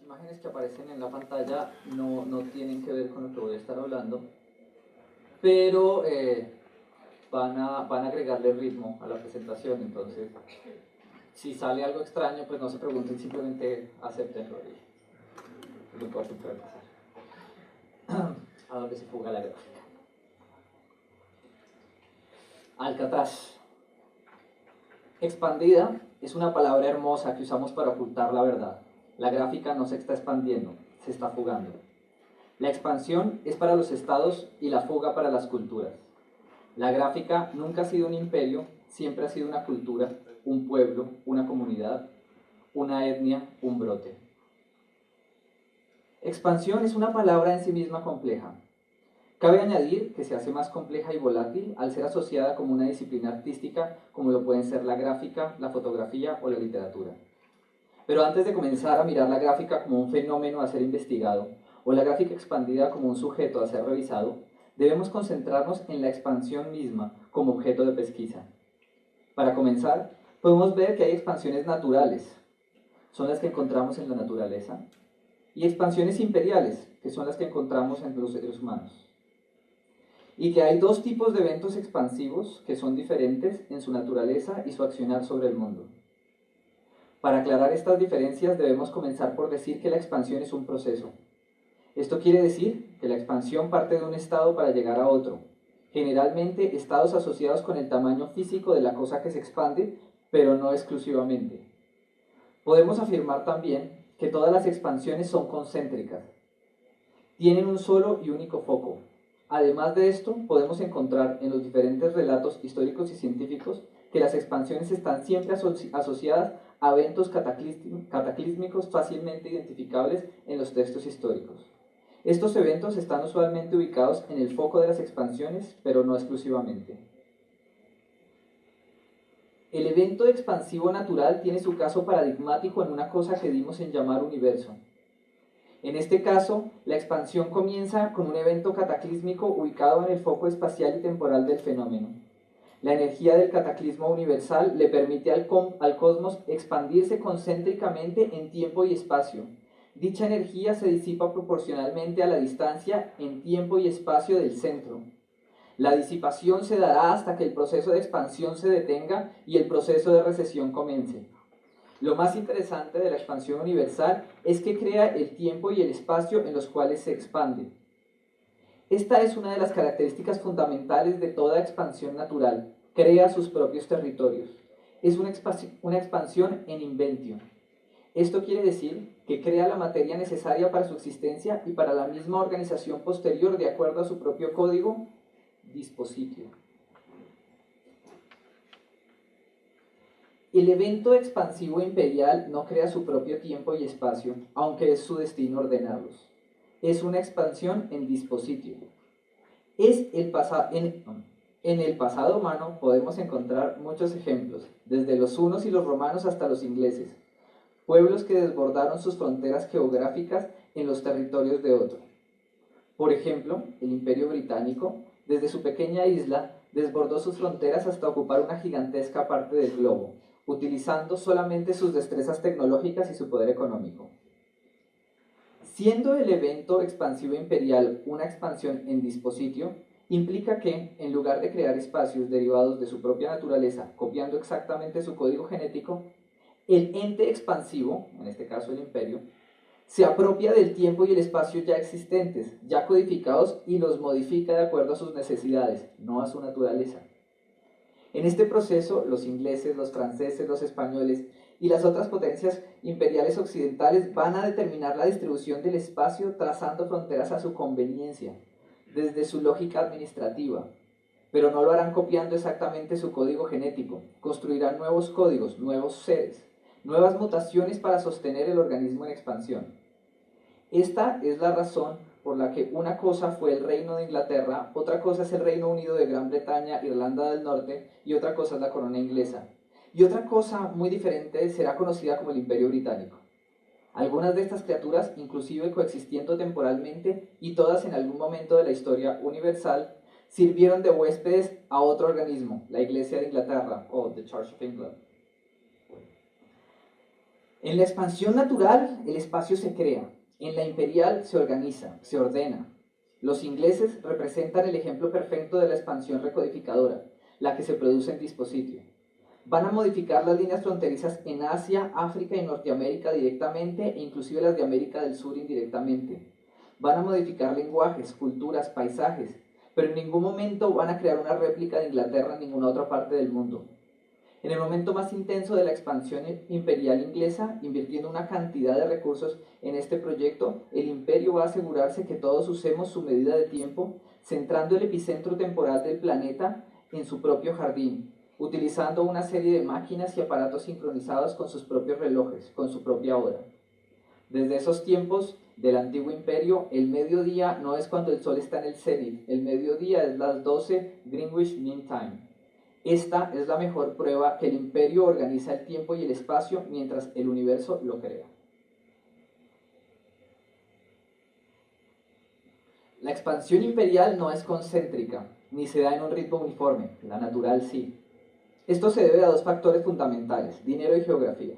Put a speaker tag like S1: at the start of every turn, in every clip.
S1: imágenes que aparecen en la pantalla no tienen que ver con lo que voy a estar hablando, pero van a agregarle ritmo a la presentación. Entonces, si sale algo extraño, pues no se pregunten, simplemente acéptenlo y lo puedo puede pasar. A dónde se fuga la gráfica. Alcatraz. Expandida es una palabra hermosa que usamos para ocultar la verdad. La gráfica no se está expandiendo, se está fugando. La expansión es para los estados y la fuga para las culturas. La gráfica nunca ha sido un imperio, siempre ha sido una cultura, un pueblo, una comunidad, una etnia, un brote. Expansión es una palabra en sí misma compleja. Cabe añadir que se hace más compleja y volátil al ser asociada como una disciplina artística como lo pueden ser la gráfica, la fotografía o la literatura. Pero antes de comenzar a mirar la gráfica como un fenómeno a ser investigado o la gráfica expandida como un sujeto a ser revisado, debemos concentrarnos en la expansión misma como objeto de pesquisa. Para comenzar, podemos ver que hay expansiones naturales, son las que encontramos en la naturaleza, y expansiones imperiales, que son las que encontramos entre los seres humanos. Y que hay dos tipos de eventos expansivos que son diferentes en su naturaleza y su accionar sobre el mundo. Para aclarar estas diferencias debemos comenzar por decir que la expansión es un proceso. Esto quiere decir que la expansión parte de un estado para llegar a otro, generalmente estados asociados con el tamaño físico de la cosa que se expande, pero no exclusivamente. Podemos afirmar también que todas las expansiones son concéntricas, tienen un solo y único foco. Además de esto, podemos encontrar en los diferentes relatos históricos y científicos que las expansiones están siempre asociadas a eventos cataclísmicos fácilmente identificables en los textos históricos. Estos eventos están usualmente ubicados en el foco de las expansiones, pero no exclusivamente. El evento expansivo natural tiene su caso paradigmático en una cosa que dimos en llamar universo. En este caso, la expansión comienza con un evento cataclísmico ubicado en el foco espacial y temporal del fenómeno. La energía del cataclismo universal le permite al cosmos expandirse concéntricamente en tiempo y espacio. Dicha energía se disipa proporcionalmente a la distancia en tiempo y espacio del centro. La disipación se dará hasta que el proceso de expansión se detenga y el proceso de recesión comience. Lo más interesante de la expansión universal es que crea el tiempo y el espacio en los cuales se expande. Esta es una de las características fundamentales de toda expansión natural. Crea sus propios territorios. Es una expansión en inventio. Esto quiere decir que crea la materia necesaria para su existencia y para la misma organización posterior de acuerdo a su propio código dispositio. El evento expansivo imperial no crea su propio tiempo y espacio, aunque es su destino ordenarlos. Es una expansión en dispositio. En el pasado humano podemos encontrar muchos ejemplos, desde los hunos y los romanos hasta los ingleses, pueblos que desbordaron sus fronteras geográficas en los territorios de otro. Por ejemplo, el Imperio Británico, desde su pequeña isla, desbordó sus fronteras hasta ocupar una gigantesca parte del globo, utilizando solamente sus destrezas tecnológicas y su poder económico. Siendo el evento expansivo imperial una expansión en dispositio, implica que, en lugar de crear espacios derivados de su propia naturaleza, copiando exactamente su código genético, el ente expansivo, en este caso el imperio, se apropia del tiempo y el espacio ya existentes, ya codificados, y los modifica de acuerdo a sus necesidades, no a su naturaleza. En este proceso, los ingleses, los franceses, los españoles y las otras potencias imperiales occidentales van a determinar la distribución del espacio trazando fronteras a su conveniencia, desde su lógica administrativa. Pero no lo harán copiando exactamente su código genético, construirán nuevos códigos, nuevos seres, nuevas mutaciones para sostener el organismo en expansión. Esta es la razón por la que una cosa fue el Reino de Inglaterra, otra cosa es el Reino Unido de Gran Bretaña, Irlanda del Norte, y otra cosa es la corona inglesa. Y otra cosa muy diferente será conocida como el Imperio Británico. Algunas de estas criaturas, inclusive coexistiendo temporalmente, y todas en algún momento de la historia universal, sirvieron de huéspedes a otro organismo, la Iglesia de Inglaterra, o The Church of England. En la expansión natural, el espacio se crea. En la imperial se organiza, se ordena. Los ingleses representan el ejemplo perfecto de la expansión recodificadora, la que se produce en dispositivo. Van a modificar las líneas fronterizas en Asia, África y Norteamérica directamente e inclusive las de América del Sur indirectamente. Van a modificar lenguajes, culturas, paisajes, pero en ningún momento van a crear una réplica de Inglaterra en ninguna otra parte del mundo. En el momento más intenso de la expansión imperial inglesa, invirtiendo una cantidad de recursos en este proyecto, el imperio va a asegurarse que todos usemos su medida de tiempo, centrando el epicentro temporal del planeta en su propio jardín, utilizando una serie de máquinas y aparatos sincronizados con sus propios relojes, con su propia hora. Desde esos tiempos del antiguo imperio, el mediodía no es cuando el sol está en el cenit, el mediodía es las 12 Greenwich Mean Time. Esta es la mejor prueba que el imperio organiza el tiempo y el espacio mientras el universo lo crea. La expansión imperial no es concéntrica, ni se da en un ritmo uniforme, la natural sí. Esto se debe a dos factores fundamentales, dinero y geografía.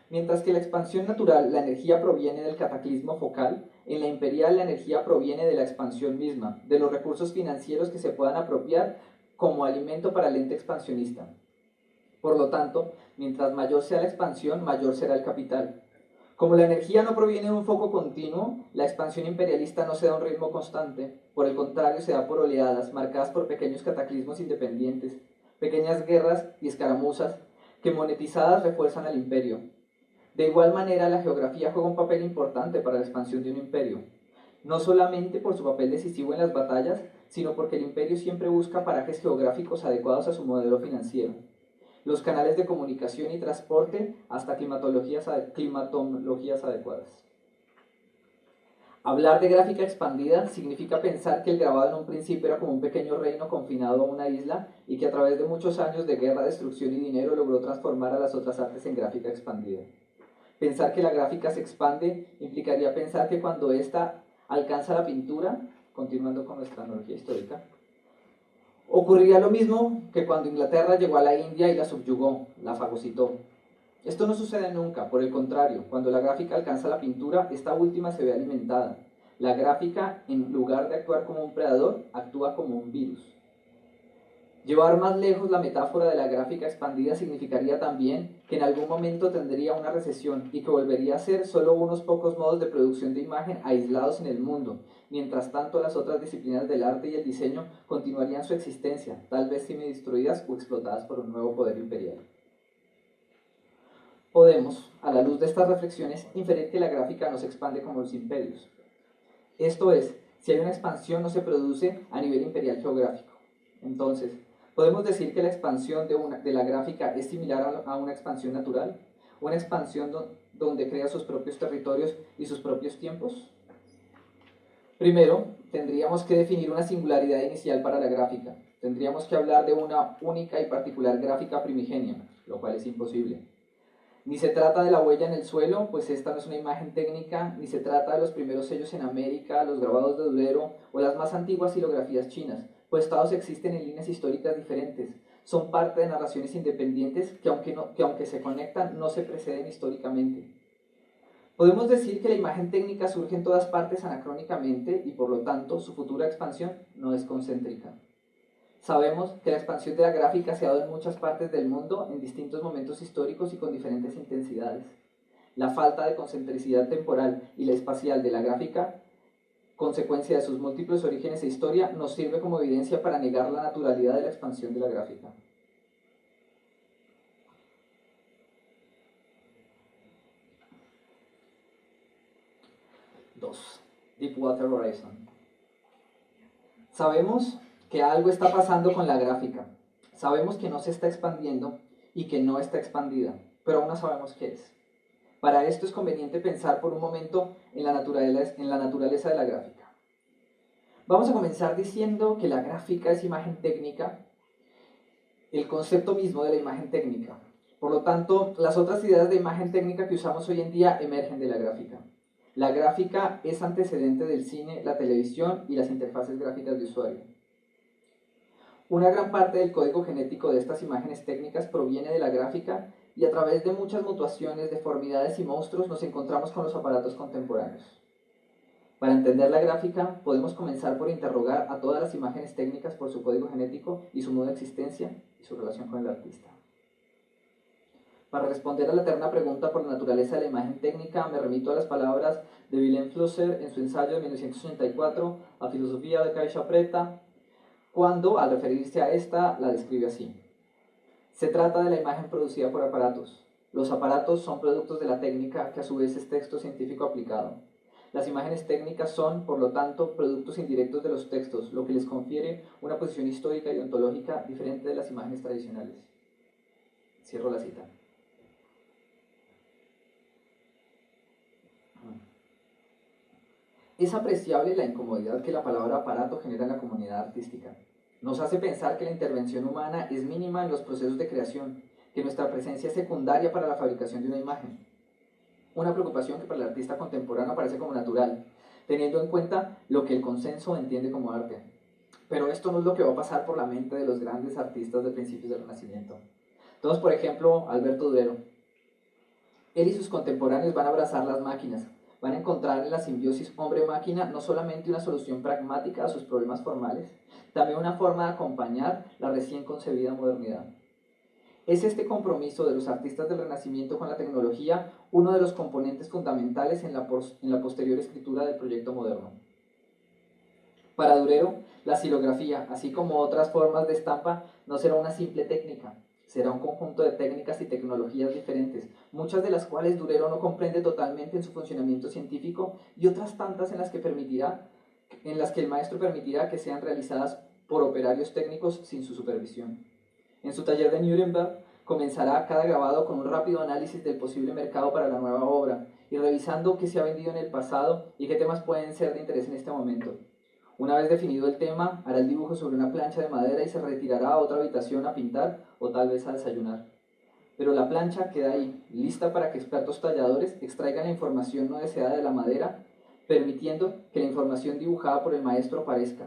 S1: Mientras que en la expansión natural la energía proviene del cataclismo focal, en la imperial la energía proviene de la expansión misma, de los recursos financieros que se puedan apropiar como alimento para el ente expansionista. Por lo tanto, mientras mayor sea la expansión, mayor será el capital. Como la energía no proviene de un foco continuo, la expansión imperialista no se da a un ritmo constante, por el contrario se da por oleadas, marcadas por pequeños cataclismos independientes, pequeñas guerras y escaramuzas que monetizadas refuerzan al imperio. De igual manera, la geografía juega un papel importante para la expansión de un imperio, no solamente por su papel decisivo en las batallas, sino porque el imperio siempre busca parajes geográficos adecuados a su modelo financiero. Los canales de comunicación y transporte hasta climatologías adecuadas. Hablar de gráfica expandida significa pensar que el grabado en un principio era como un pequeño reino confinado a una isla y que a través de muchos años de guerra, destrucción y dinero logró transformar a las otras artes en gráfica expandida. Pensar que la gráfica se expande implicaría pensar que cuando ésta alcanza la pintura, continuando con nuestra analogía histórica, ocurriría lo mismo que cuando Inglaterra llegó a la India y la subyugó, la fagocitó. Esto no sucede nunca, por el contrario, cuando la gráfica alcanza la pintura, esta última se ve alimentada. La gráfica, en lugar de actuar como un predador, actúa como un virus. Llevar más lejos la metáfora de la gráfica expandida significaría también que en algún momento tendría una recesión y que volvería a ser solo unos pocos modos de producción de imagen aislados en el mundo. Mientras tanto, las otras disciplinas del arte y el diseño continuarían su existencia, tal vez semi-destruidas o explotadas por un nuevo poder imperial. Podemos, a la luz de estas reflexiones, inferir que la gráfica no se expande como los imperios. Esto es, si hay una expansión no se produce a nivel imperial geográfico. Entonces, ¿podemos decir que la expansión de la gráfica es similar a una expansión natural? ¿Una expansión donde crea sus propios territorios y sus propios tiempos? Primero, tendríamos que definir una singularidad inicial para la gráfica. Tendríamos que hablar de una única y particular gráfica primigenia, lo cual es imposible. Ni se trata de la huella en el suelo, pues esta no es una imagen técnica, ni se trata de los primeros sellos en América, los grabados de Durero o las más antiguas hilografías chinas, pues todos existen en líneas históricas diferentes. Son parte de narraciones independientes que aunque se conectan, no se preceden históricamente. Podemos decir que la imagen técnica surge en todas partes anacrónicamente y por lo tanto su futura expansión no es concéntrica. Sabemos que la expansión de la gráfica se ha dado en muchas partes del mundo en distintos momentos históricos y con diferentes intensidades. La falta de concentricidad temporal y la espacial de la gráfica, consecuencia de sus múltiples orígenes e historia, nos sirve como evidencia para negar la naturalidad de la expansión de la gráfica. Deepwater Horizon. Sabemos que algo está pasando con la gráfica. Sabemos que no se está expandiendo y que no está expandida, pero aún no sabemos qué es. Para esto es conveniente pensar por un momento en la naturaleza de la gráfica. Vamos a comenzar diciendo que la gráfica es imagen técnica, el concepto mismo de la imagen técnica. Por lo tanto, las otras ideas de imagen técnica que usamos hoy en día emergen de la gráfica. La gráfica es antecedente del cine, la televisión y las interfaces gráficas de usuario. Una gran parte del código genético de estas imágenes técnicas proviene de la gráfica y a través de muchas mutuaciones, deformidades y monstruos nos encontramos con los aparatos contemporáneos. Para entender la gráfica, podemos comenzar por interrogar a todas las imágenes técnicas por su código genético y su modo de existencia y su relación con el artista. Para responder a la eterna pregunta por la naturaleza de la imagen técnica, me remito a las palabras de Wilhelm Flusser en su ensayo de 1984, A filosofía de Caixa Preta, cuando, al referirse a esta, la describe así. Se trata de la imagen producida por aparatos. Los aparatos son productos de la técnica, que a su vez es texto científico aplicado. Las imágenes técnicas son, por lo tanto, productos indirectos de los textos, lo que les confiere una posición histórica y ontológica diferente de las imágenes tradicionales. Cierro la cita. Es apreciable la incomodidad que la palabra aparato genera en la comunidad artística. Nos hace pensar que la intervención humana es mínima en los procesos de creación, que nuestra presencia es secundaria para la fabricación de una imagen. Una preocupación que para el artista contemporáneo parece como natural, teniendo en cuenta lo que el consenso entiende como arte. Pero esto no es lo que va a pasar por la mente de los grandes artistas de principios del Renacimiento. Entonces, por ejemplo, Alberto Durero. Él y sus contemporáneos van a abrazar las máquinas, van a encontrar en la simbiosis hombre-máquina no solamente una solución pragmática a sus problemas formales, también una forma de acompañar la recién concebida modernidad. Es este compromiso de los artistas del Renacimiento con la tecnología uno de los componentes fundamentales en la posterior escritura del proyecto moderno. Para Durero, la xilografía, así como otras formas de estampa, no será una simple técnica, será un conjunto de técnicas y tecnologías diferentes, muchas de las cuales Durero no comprende totalmente en su funcionamiento científico y otras tantas en las que el maestro permitirá que sean realizadas por operarios técnicos sin su supervisión. En su taller de Nuremberg comenzará cada grabado con un rápido análisis del posible mercado para la nueva obra y revisando qué se ha vendido en el pasado y qué temas pueden ser de interés en este momento. Una vez definido el tema, hará el dibujo sobre una plancha de madera y se retirará a otra habitación a pintar o tal vez a desayunar. Pero la plancha queda ahí, lista para que expertos talladores extraigan la información no deseada de la madera, permitiendo que la información dibujada por el maestro aparezca.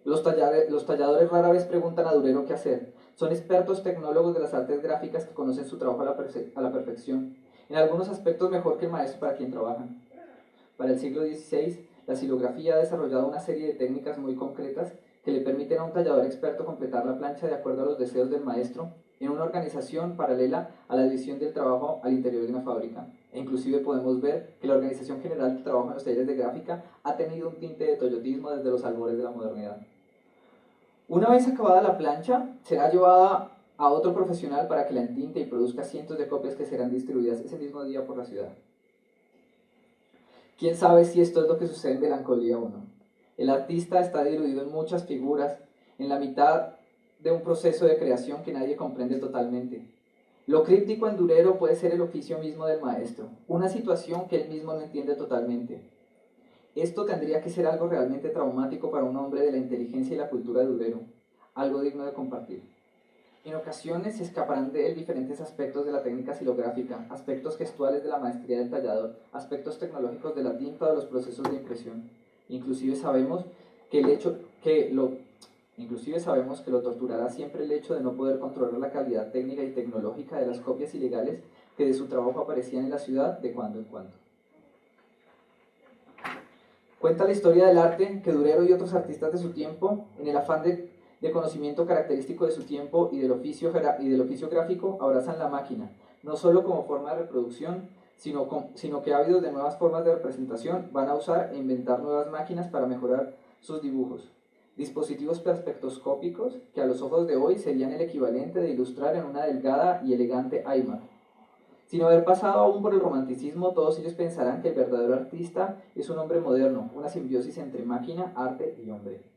S1: Los talladores rara vez preguntan a Durero qué hacer. Son expertos tecnólogos de las artes gráficas que conocen su trabajo a la perfección, en algunos aspectos mejor que el maestro para quien trabajan. Para el siglo XVI, la xilografía ha desarrollado una serie de técnicas muy concretas que le permiten a un tallador experto completar la plancha de acuerdo a los deseos del maestro en una organización paralela a la división del trabajo al interior de una fábrica. E inclusive podemos ver que la organización general del trabajo en los talleres de gráfica ha tenido un tinte de toyotismo desde los albores de la modernidad. Una vez acabada la plancha, será llevada a otro profesional para que la entinte y produzca cientos de copias que serán distribuidas ese mismo día por la ciudad. ¿Quién sabe si esto es lo que sucede en Melancolía 1? El artista está diluido en muchas figuras, en la mitad de un proceso de creación que nadie comprende totalmente. Lo críptico en Durero puede ser el oficio mismo del maestro, una situación que él mismo no entiende totalmente. Esto tendría que ser algo realmente traumático para un hombre de la inteligencia y la cultura de Durero, algo digno de compartir. En ocasiones se escaparán de él diferentes aspectos de la técnica xilográfica, aspectos gestuales de la maestría del tallador, aspectos tecnológicos de la tinta o de los procesos de impresión. Inclusive sabemos que lo torturará siempre el hecho de no poder controlar la calidad técnica y tecnológica de las copias ilegales que de su trabajo aparecían en la ciudad de cuando en cuando. Cuenta la historia del arte que Durero y otros artistas de su tiempo, en el afán de conocimiento característico de su tiempo y del oficio gráfico, abrazan la máquina, no solo como forma de reproducción, sino que ávidos de nuevas formas de representación van a usar e inventar nuevas máquinas para mejorar sus dibujos. Dispositivos perspectroscópicos que a los ojos de hoy serían el equivalente de ilustrar en una delgada y elegante iMac. Sin haber pasado aún por el romanticismo, todos ellos pensarán que el verdadero artista es un hombre moderno, una simbiosis entre máquina, arte y hombre.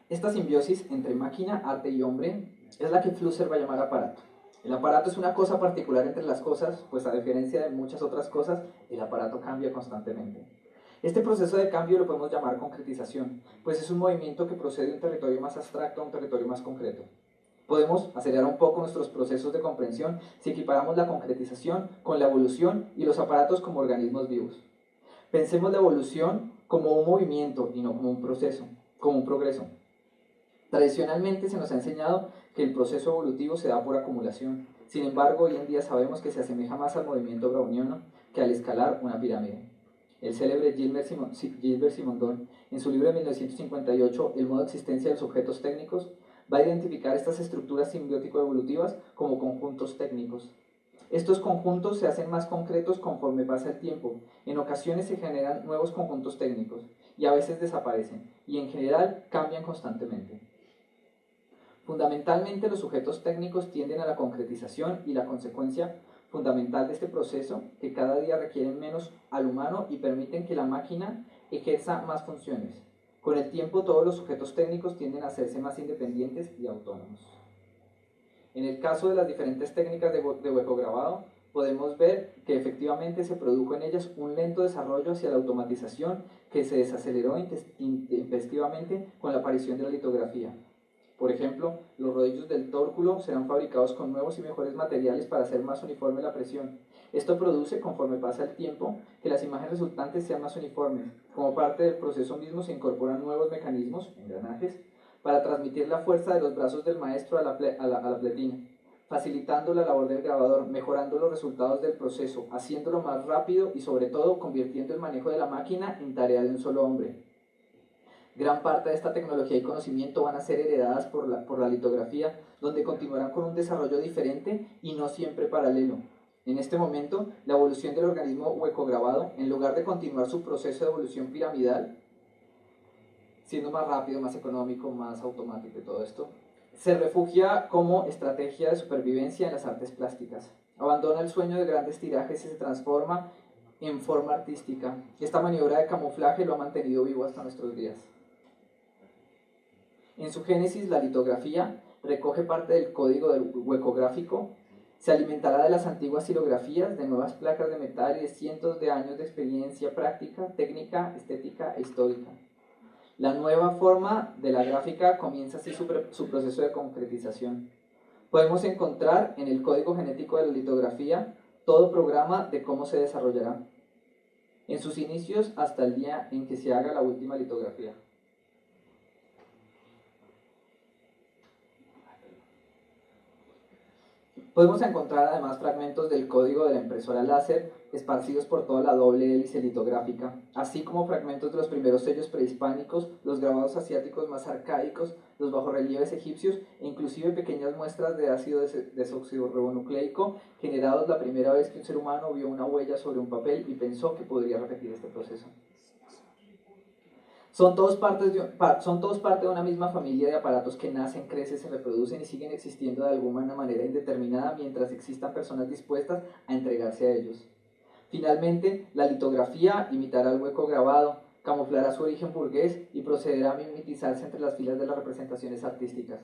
S1: Esta simbiosis entre máquina, arte y hombre es la que Flusser va a llamar aparato. El aparato es una cosa particular entre las cosas, pues a diferencia de muchas otras cosas, el aparato cambia constantemente. Este proceso de cambio lo podemos llamar concretización, pues es un movimiento que procede de un territorio más abstracto a un territorio más concreto. Podemos acelerar un poco nuestros procesos de comprensión si equiparamos la concretización con la evolución y los aparatos como organismos vivos. Pensemos la evolución como un movimiento y no como un proceso, como un progreso. Tradicionalmente se nos ha enseñado que el proceso evolutivo se da por acumulación. Sin embargo, hoy en día sabemos que se asemeja más al movimiento browniano que al escalar una pirámide. El célebre Gilbert Simondon, en su libro de 1958, El modo de existencia de los objetos técnicos, va a identificar estas estructuras simbiótico-evolutivas como conjuntos técnicos. Estos conjuntos se hacen más concretos conforme pasa el tiempo. En ocasiones se generan nuevos conjuntos técnicos y a veces desaparecen, y en general cambian constantemente. Fundamentalmente, los sujetos técnicos tienden a la concretización y la consecuencia fundamental de este proceso, que cada día requieren menos al humano y permiten que la máquina ejerza más funciones. Con el tiempo, todos los sujetos técnicos tienden a hacerse más independientes y autónomos. En el caso de las diferentes técnicas de huecograbado, podemos ver que efectivamente se produjo en ellas un lento desarrollo hacia la automatización que se desaceleró intempestivamente con la aparición de la litografía. Por ejemplo, los rodillos del tórculo serán fabricados con nuevos y mejores materiales para hacer más uniforme la presión. Esto produce, conforme pasa el tiempo, que las imágenes resultantes sean más uniformes. Como parte del proceso mismo se incorporan nuevos mecanismos, engranajes, para transmitir la fuerza de los brazos del maestro a la pletina, facilitando la labor del grabador, mejorando los resultados del proceso, haciéndolo más rápido y sobre todo convirtiendo el manejo de la máquina en tarea de un solo hombre. Gran parte de esta tecnología y conocimiento van a ser heredadas por la litografía, donde continuarán con un desarrollo diferente y no siempre paralelo. En este momento, la evolución del organismo huecograbado, en lugar de continuar su proceso de evolución piramidal, siendo más rápido, más económico, más automático y todo esto, se refugia como estrategia de supervivencia en las artes plásticas. Abandona el sueño de grandes tirajes y se transforma en forma artística. Esta maniobra de camuflaje lo ha mantenido vivo hasta nuestros días. En su génesis, la litografía recoge parte del código del huecográfico, se alimentará de las antiguas silografías, de nuevas placas de metal y de cientos de años de experiencia práctica, técnica, estética e histórica. La nueva forma de la gráfica comienza así su proceso de concretización. Podemos encontrar en el código genético de la litografía todo programa de cómo se desarrollará, en sus inicios hasta el día en que se haga la última litografía. Podemos encontrar además fragmentos del código de la impresora láser esparcidos por toda la doble hélice litográfica, así como fragmentos de los primeros sellos prehispánicos, los grabados asiáticos más arcaicos, los bajorrelieves egipcios e inclusive pequeñas muestras de ácido desoxirribonucleico generados la primera vez que un ser humano vio una huella sobre un papel y pensó que podría repetir este proceso. Son todos parte de una misma familia de aparatos que nacen, crecen, se reproducen y siguen existiendo de alguna manera indeterminada mientras existan personas dispuestas a entregarse a ellos. Finalmente, la litografía imitará el hueco grabado, camuflará su origen burgués y procederá a mimetizarse entre las filas de las representaciones artísticas.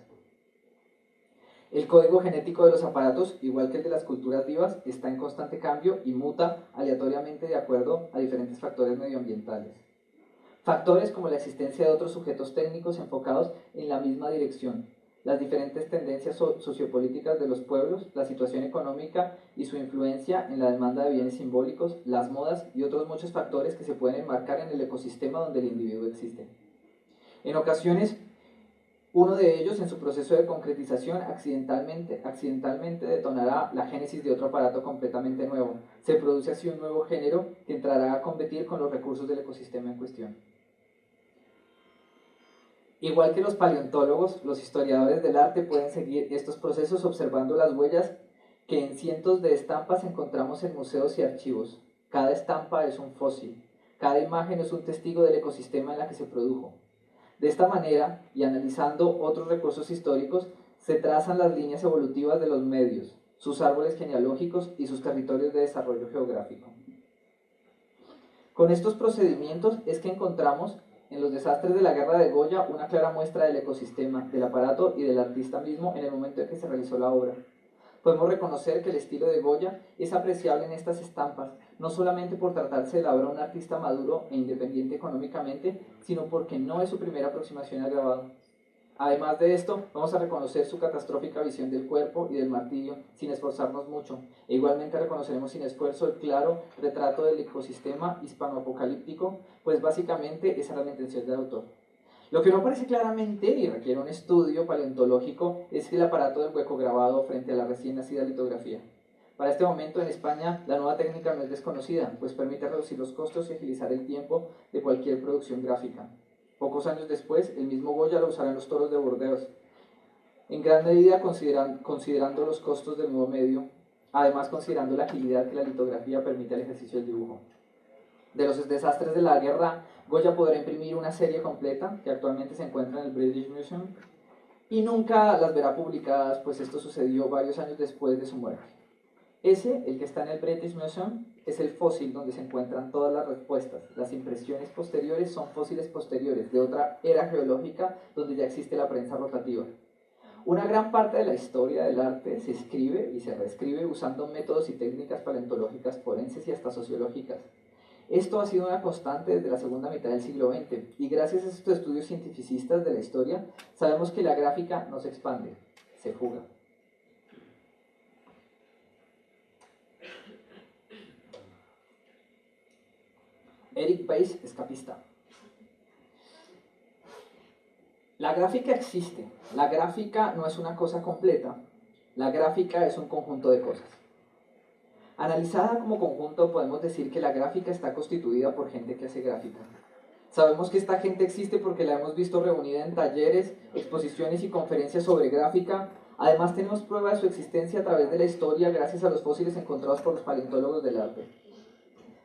S1: El código genético de los aparatos, igual que el de las culturas vivas, está en constante cambio y muta aleatoriamente de acuerdo a diferentes factores medioambientales. Factores como la existencia de otros sujetos técnicos enfocados en la misma dirección, las diferentes tendencias sociopolíticas de los pueblos, la situación económica y su influencia en la demanda de bienes simbólicos, las modas y otros muchos factores que se pueden enmarcar en el ecosistema donde el individuo existe. En ocasiones, uno de ellos en su proceso de concretización accidentalmente detonará la génesis de otro aparato completamente nuevo. Se produce así un nuevo género que entrará a competir con los recursos del ecosistema en cuestión. Igual que los paleontólogos, los historiadores del arte pueden seguir estos procesos observando las huellas que en cientos de estampas encontramos en museos y archivos. Cada estampa es un fósil, cada imagen es un testigo del ecosistema en la que se produjo. De esta manera, y analizando otros recursos históricos, se trazan las líneas evolutivas de los medios, sus árboles genealógicos y sus territorios de desarrollo geográfico. Con estos procedimientos es que encontramos en los desastres de la guerra de Goya una clara muestra del ecosistema, del aparato y del artista mismo en el momento en que se realizó la obra. Podemos reconocer que el estilo de Goya es apreciable en estas estampas, no solamente por tratarse de la obra de un artista maduro e independiente económicamente, sino porque no es su primera aproximación al grabado. Además de esto, vamos a reconocer su catastrófica visión del cuerpo y del martirio sin esforzarnos mucho, e igualmente reconoceremos sin esfuerzo el claro retrato del ecosistema hispanoapocalíptico, pues básicamente esa era la intención del autor. Lo que no aparece claramente y requiere un estudio paleontológico es el aparato del hueco grabado frente a la recién nacida litografía. Para este momento en España la nueva técnica no es desconocida, pues permite reducir los costos y agilizar el tiempo de cualquier producción gráfica. Pocos años después, el mismo Goya lo usará en los toros de Burdeos, en gran medida considerando los costos del nuevo medio, además considerando la agilidad que la litografía permite al ejercicio del dibujo. De los desastres de la guerra, Goya podrá imprimir una serie completa que actualmente se encuentra en el British Museum y nunca las verá publicadas, pues esto sucedió varios años después de su muerte. Ese, el que está en el British Museum, es el fósil donde se encuentran todas las respuestas. Las impresiones posteriores son fósiles posteriores de otra era geológica donde ya existe la prensa rotativa. Una gran parte de la historia del arte se escribe y se reescribe usando métodos y técnicas paleontológicas, forenses y hasta sociológicas. Esto ha sido una constante desde la segunda mitad del siglo XX y gracias a estos estudios cientificistas de la historia sabemos que la gráfica no se expande, se fuga. Eric Weiss, escapista. La gráfica existe. La gráfica no es una cosa completa. La gráfica es un conjunto de cosas. Analizada como conjunto, podemos decir que la gráfica está constituida por gente que hace gráfica. Sabemos que esta gente existe porque la hemos visto reunida en talleres, exposiciones y conferencias sobre gráfica. Además, tenemos prueba de su existencia a través de la historia gracias a los fósiles encontrados por los paleontólogos del arte.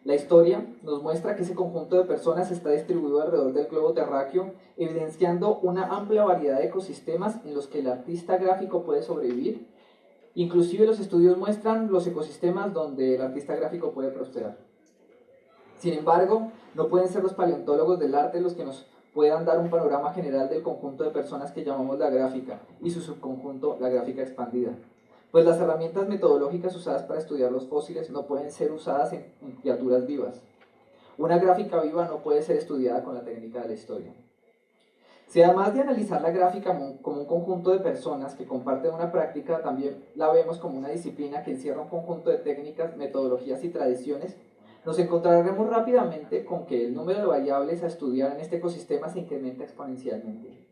S1: La historia nos muestra que ese conjunto de personas está distribuido alrededor del globo terráqueo, evidenciando una amplia variedad de ecosistemas en los que el artista gráfico puede sobrevivir. Inclusive los estudios muestran los ecosistemas donde el artista gráfico puede prosperar. Sin embargo, no pueden ser los paleontólogos del arte los que nos puedan dar un panorama general del conjunto de personas que llamamos la gráfica y su subconjunto, la gráfica expandida. Pues las herramientas metodológicas usadas para estudiar los fósiles no pueden ser usadas en criaturas vivas. Una gráfica viva no puede ser estudiada con la técnica de la historia. Si además de analizar la gráfica como un conjunto de personas que comparten una práctica, también la vemos como una disciplina que encierra un conjunto de técnicas, metodologías y tradiciones, nos encontraremos rápidamente con que el número de variables a estudiar en este ecosistema se incrementa exponencialmente.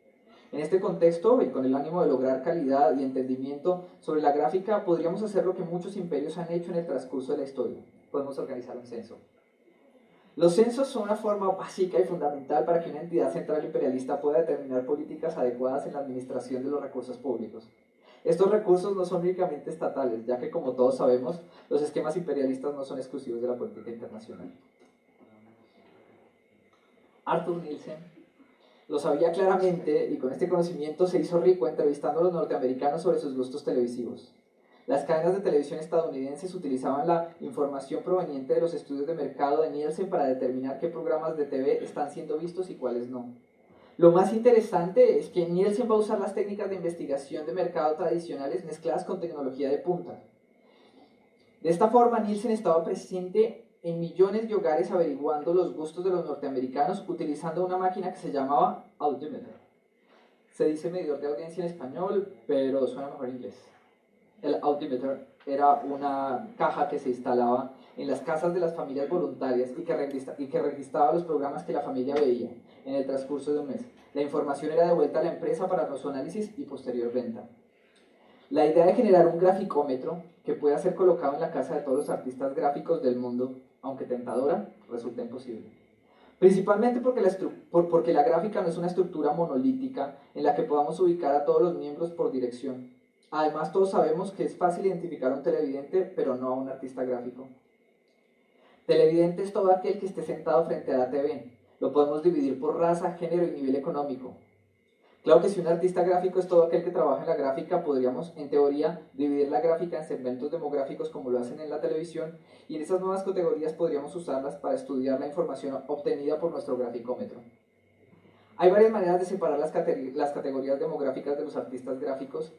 S1: En este contexto, y con el ánimo de lograr calidad y entendimiento sobre la gráfica, podríamos hacer lo que muchos imperios han hecho en el transcurso de la historia. Podemos organizar un censo. Los censos son una forma básica y fundamental para que una entidad central imperialista pueda determinar políticas adecuadas en la administración de los recursos públicos. Estos recursos no son únicamente estatales, ya que como todos sabemos, los esquemas imperialistas no son exclusivos de la política internacional. Arthur Nielsen lo sabía claramente y con este conocimiento se hizo rico entrevistando a los norteamericanos sobre sus gustos televisivos. Las cadenas de televisión estadounidenses utilizaban la información proveniente de los estudios de mercado de Nielsen para determinar qué programas de TV están siendo vistos y cuáles no. Lo más interesante es que Nielsen va a usar las técnicas de investigación de mercado tradicionales mezcladas con tecnología de punta. De esta forma, Nielsen estaba presente en millones de hogares averiguando los gustos de los norteamericanos utilizando una máquina que se llamaba Audimeter. Se dice medidor de audiencia en español, pero suena mejor en inglés. El Audimeter era una caja que se instalaba en las casas de las familias voluntarias y que registraba los programas que la familia veía en el transcurso de un mes. La información era devuelta a la empresa para su análisis y posterior venta. La idea de generar un graficómetro que pueda ser colocado en la casa de todos los artistas gráficos del mundo, aunque tentadora, resulta imposible. Principalmente porque la gráfica no es una estructura monolítica en la que podamos ubicar a todos los miembros por dirección. Además, todos sabemos que es fácil identificar a un televidente, pero no a un artista gráfico. Televidente es todo aquel que esté sentado frente a la TV. Lo podemos dividir por raza, género y nivel económico. Claro que si un artista gráfico es todo aquel que trabaja en la gráfica, podríamos, en teoría, dividir la gráfica en segmentos demográficos como lo hacen en la televisión, y en esas nuevas categorías podríamos usarlas para estudiar la información obtenida por nuestro graficómetro. Hay varias maneras de separar las categorías demográficas de los artistas gráficos,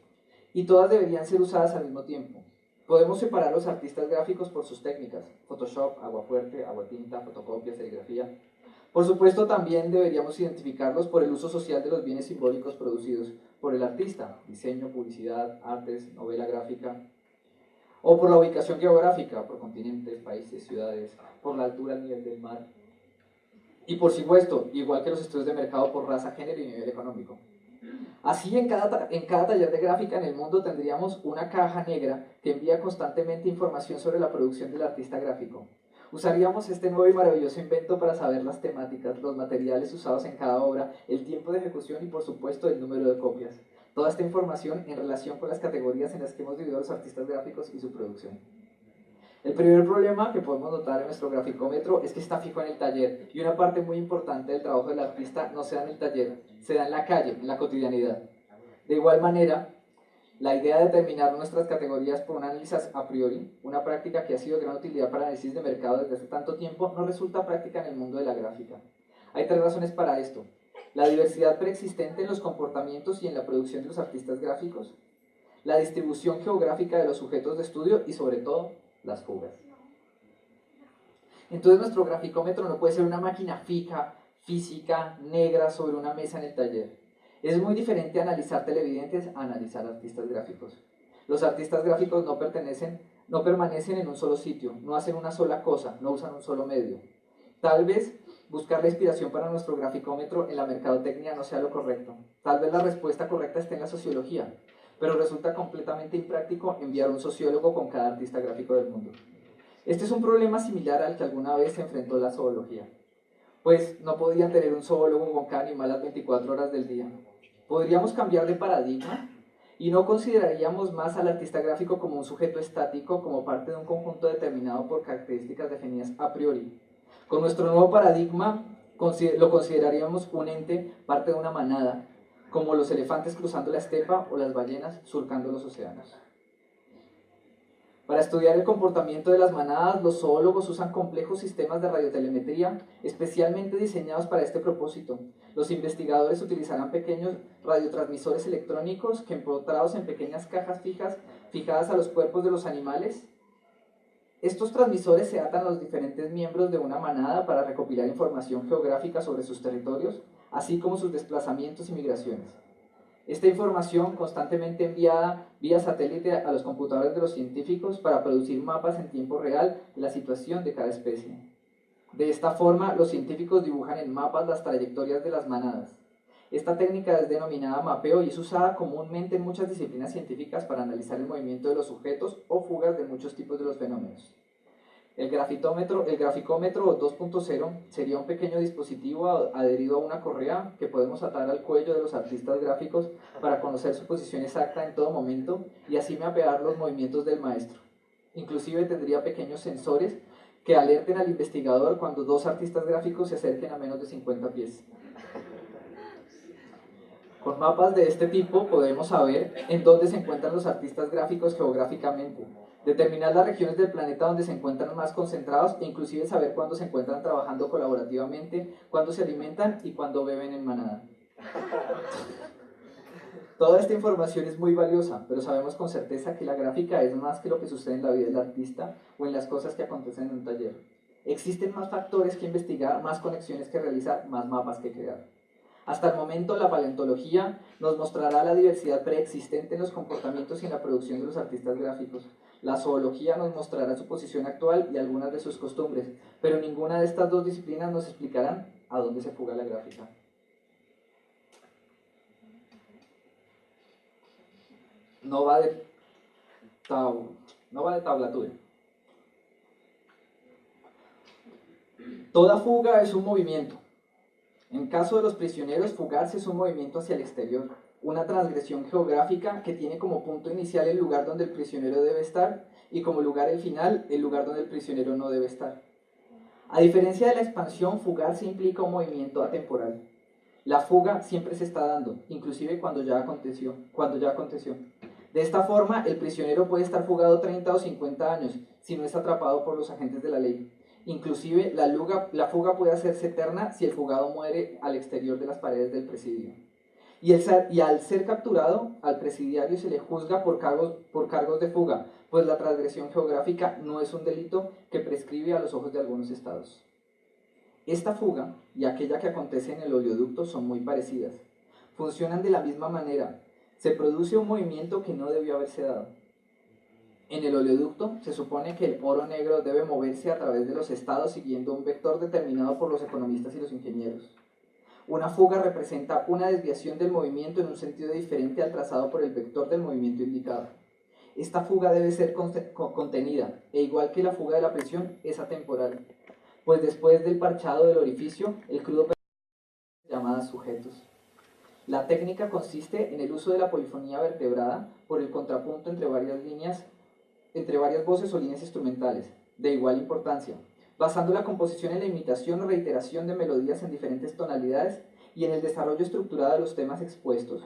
S1: y todas deberían ser usadas al mismo tiempo. Podemos separar los artistas gráficos por sus técnicas: Photoshop, agua fuerte, agua tinta, fotocopia, serigrafía. Por supuesto, también deberíamos identificarlos por el uso social de los bienes simbólicos producidos por el artista, diseño, publicidad, artes, novela gráfica, o por la ubicación geográfica, por continentes, países, ciudades, por la altura al nivel del mar, y por supuesto, igual que los estudios de mercado, por raza, género y nivel económico. Así, en cada taller de gráfica en el mundo tendríamos una caja negra que envía constantemente información sobre la producción del artista gráfico. Usaríamos este nuevo y maravilloso invento para saber las temáticas, los materiales usados en cada obra, el tiempo de ejecución y por supuesto el número de copias. Toda esta información en relación con las categorías en las que hemos dividido a los artistas gráficos y su producción. El primer problema que podemos notar en nuestro graficómetro es que está fijo en el taller y una parte muy importante del trabajo del artista no se da en el taller, se da en la calle, en la cotidianidad. De igual manera, la idea de determinar nuestras categorías por un análisis a priori, una práctica que ha sido de gran utilidad para análisis de mercado desde hace tanto tiempo, no resulta práctica en el mundo de la gráfica. Hay tres razones para esto: la diversidad preexistente en los comportamientos y en la producción de los artistas gráficos, la distribución geográfica de los sujetos de estudio y sobre todo, las fugas. Entonces nuestro graficómetro no puede ser una máquina fija, física, negra sobre una mesa en el taller. Es muy diferente analizar televidentes a analizar artistas gráficos. Los artistas gráficos no permanecen en un solo sitio, no hacen una sola cosa, no usan un solo medio. Tal vez buscar la inspiración para nuestro graficómetro en la mercadotecnia no sea lo correcto. Tal vez la respuesta correcta esté en la sociología, pero resulta completamente impráctico enviar un sociólogo con cada artista gráfico del mundo. Este es un problema similar al que alguna vez se enfrentó la zoología, pues no podían tener un zoólogo con cada animal las 24 horas del día. ¿Podríamos cambiar de paradigma? ¿Y no consideraríamos más al artista gráfico como un sujeto estático, como parte de un conjunto determinado por características definidas a priori? Con nuestro nuevo paradigma lo consideraríamos un ente, parte de una manada, como los elefantes cruzando la estepa o las ballenas surcando los océanos. Para estudiar el comportamiento de las manadas, los zoólogos usan complejos sistemas de radiotelemetría especialmente diseñados para este propósito. Los investigadores utilizarán pequeños radiotransmisores electrónicos que, empotrados en pequeñas cajas fijadas a los cuerpos de los animales, estos transmisores se atan a los diferentes miembros de una manada para recopilar información geográfica sobre sus territorios, así como sus desplazamientos y migraciones. Esta información constantemente enviada vía satélite a los computadores de los científicos para producir mapas en tiempo real de la situación de cada especie. De esta forma, los científicos dibujan en mapas las trayectorias de las manadas. Esta técnica es denominada mapeo y es usada comúnmente en muchas disciplinas científicas para analizar el movimiento de los sujetos o fugas de muchos tipos de los fenómenos. El graficómetro 2.0 sería un pequeño dispositivo adherido a una correa que podemos atar al cuello de los artistas gráficos para conocer su posición exacta en todo momento y así mapear los movimientos del maestro. Inclusive tendría pequeños sensores que alerten al investigador cuando dos artistas gráficos se acerquen a menos de 50 pies. Con mapas de este tipo podemos saber en dónde se encuentran los artistas gráficos geográficamente, determinar las regiones del planeta donde se encuentran más concentrados e inclusive saber cuándo se encuentran trabajando colaborativamente, cuándo se alimentan y cuándo beben en manada. Toda esta información es muy valiosa, pero sabemos con certeza que la gráfica es más que lo que sucede en la vida del artista o en las cosas que acontecen en un taller. Existen más factores que investigar, más conexiones que realizar, más mapas que crear. Hasta el momento, la paleontología nos mostrará la diversidad preexistente en los comportamientos y en la producción de los artistas gráficos. La zoología nos mostrará su posición actual y algunas de sus costumbres, pero ninguna de estas dos disciplinas nos explicarán a dónde se fuga la gráfica. No va de tablatura. Toda fuga es un movimiento. En caso de los prisioneros, fugarse es un movimiento hacia el exterior, una transgresión geográfica que tiene como punto inicial el lugar donde el prisionero debe estar y como lugar el final, el lugar donde el prisionero no debe estar. A diferencia de la expansión, fugarse implica un movimiento atemporal. La fuga siempre se está dando, inclusive cuando ya aconteció. De esta forma, el prisionero puede estar fugado 30 o 50 años si no es atrapado por los agentes de la ley. Inclusive, la fuga puede hacerse eterna si el fugado muere al exterior de las paredes del presidio. Y al ser capturado, al presidiario se le juzga por cargos de fuga, pues la transgresión geográfica no es un delito que prescribe a los ojos de algunos estados. Esta fuga y aquella que acontece en el oleoducto son muy parecidas. Funcionan de la misma manera. Se produce un movimiento que no debió haberse dado. En el oleoducto se supone que el oro negro debe moverse a través de los estados siguiendo un vector determinado por los economistas y los ingenieros. Una fuga representa una desviación del movimiento en un sentido diferente al trazado por el vector del movimiento indicado. Esta fuga debe ser contenida, e igual que la fuga de la presión, es atemporal, pues después del parchado del orificio, el crudo es llamada sujetos. La técnica consiste en el uso de la polifonía vertebrada por el contrapunto entre varias voces o líneas instrumentales, de igual importancia, basando la composición en la imitación o reiteración de melodías en diferentes tonalidades y en el desarrollo estructurado de los temas expuestos.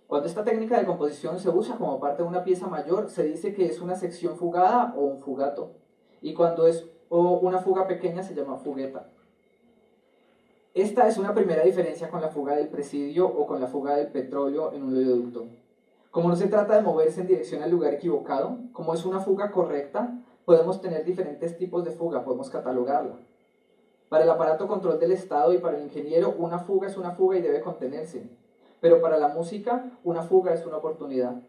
S1: Cuando esta técnica de composición se usa como parte de una pieza mayor, se dice que es una sección fugada o un fugato, y cuando es una fuga pequeña se llama fugueta. Esta es una primera diferencia con la fuga del presidio o con la fuga del petróleo en un oleoducto. Como no se trata de moverse en dirección al lugar equivocado, como es una fuga correcta, podemos tener diferentes tipos de fuga, podemos catalogarla. Para el aparato control del estado y para el ingeniero, una fuga es una fuga y debe contenerse. Pero para la música, una fuga es una oportunidad.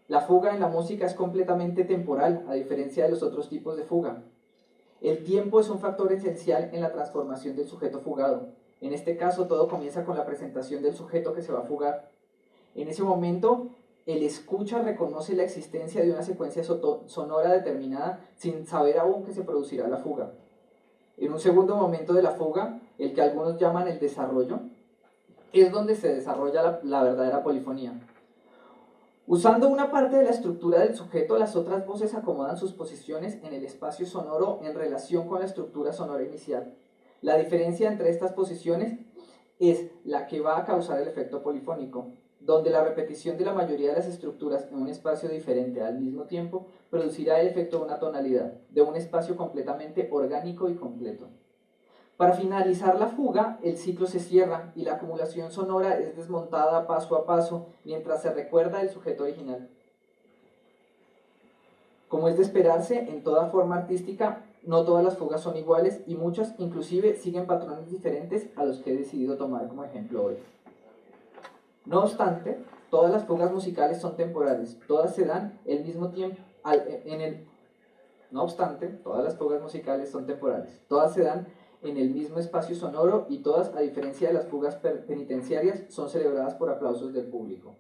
S1: La fuga en la música es completamente temporal, a diferencia de los otros tipos de fuga. El tiempo es un factor esencial en la transformación del sujeto fugado. En este caso, todo comienza con la presentación del sujeto que se va a fugar. En ese momento, el escucha reconoce la existencia de una secuencia sonora determinada sin saber aún que se producirá la fuga. En un segundo momento de la fuga, el que algunos llaman el desarrollo, es donde se desarrolla la verdadera polifonía. Usando una parte de la estructura del sujeto, las otras voces acomodan sus posiciones en el espacio sonoro en relación con la estructura sonora inicial. La diferencia entre estas posiciones es la que va a causar el efecto polifónico, donde la repetición de la mayoría de las estructuras en un espacio diferente al mismo tiempo producirá el efecto de una tonalidad, de un espacio completamente orgánico y completo. Para finalizar la fuga, el ciclo se cierra y la acumulación sonora es desmontada paso a paso mientras se recuerda el sujeto original. Como es de esperarse, en toda forma artística, no todas las fugas son iguales y muchas inclusive siguen patrones diferentes a los que he decidido tomar como ejemplo hoy. No obstante, todas las fugas musicales son temporales, todas se dan el mismo tiempo No obstante, todas las fugas musicales son temporales, todas se dan en el mismo espacio sonoro y todas, a diferencia de las fugas penitenciarias, son celebradas por aplausos del público.